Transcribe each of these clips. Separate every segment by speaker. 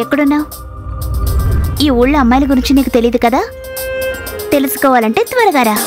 Speaker 1: ఎక్కడున్నావు? ఈ ఊళ్ళో అమ్మాయిల గురించి నీకు తెలియదు కదా? తెలుసుకోవాలంటే త్వరగా రా.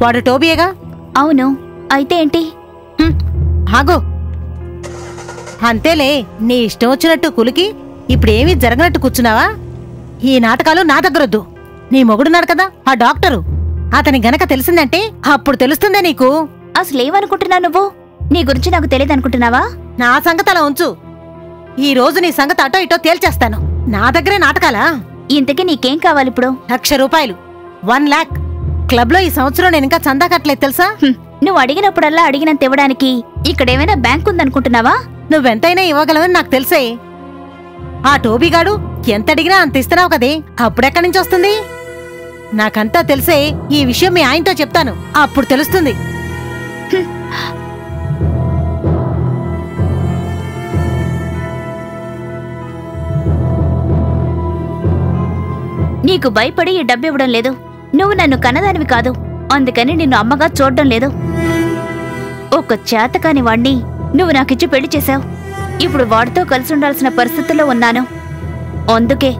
Speaker 2: వాడు టోబీయేగా?
Speaker 1: అవును. అయితే ఏంటి?
Speaker 2: ఆగో, అంతేలే. నీ ఇష్టం వచ్చినట్టు కులికి ఇప్పుడేమీ జరగనట్టు కూర్చున్నావా? ఈ నాటకాలు నా దగ్గరొద్దు. నీ మొగుడున్నాడు కదా, ఆ డాక్టరు. అతని గనక తెలిసిందంటే అప్పుడు తెలుస్తుందే నీకు.
Speaker 1: అసలేమనుకుంటున్నావు నువ్వు? నీ గురించి నాకు తెలియదు అనుకుంటున్నావా?
Speaker 2: నా సంగతి అలా ఉంచు. ఈ రోజు నీ సంగతి అటో ఇటో తేల్చేస్తాను. నా దగ్గరే నాటకాలా?
Speaker 1: ఇంతకీ నీకేం కావాలిప్పుడు?
Speaker 2: 1,00,000 రూపాయలు. 1 లాక్. క్లబ్ లో ఈ సంవత్సరం నేను ఇంకా చందా కట్టలేదు తెలుసా?
Speaker 1: నువ్వు అడిగినప్పుడల్లా అడిగినంత ఇవ్వడానికి ఇక్కడేమైనా బ్యాంక్ ఉందనుకుంటున్నావా?
Speaker 2: నువ్వెంతైనా ఇవ్వగలవని నాకు తెలిసే. ఆ టోబీగాడు ఎంత అడిగినా అంత ఇస్తున్నావు కదే, అప్పుడెక్కడి నుంచి వస్తుంది? నాకంతా తెలిసే. ఈ విషయం మీ ఆయనతో చెప్తాను, అప్పుడు తెలుస్తుంది.
Speaker 1: నీకు భయపడి ఈ డబ్బు ఇవ్వడం లేదు. నువ్వు నన్ను కన్నదానివి కాదు, అందుకని నిన్ను అమ్మగా చూడడం లేదు. ఒక చేతకాని వాణ్ణి నువ్వు నాకిచ్చి పెళ్లి చేశావు. ఇప్పుడు వాడితో కలిసి ఉండాల్సిన పరిస్థితుల్లో ఉన్నాను. అందుకే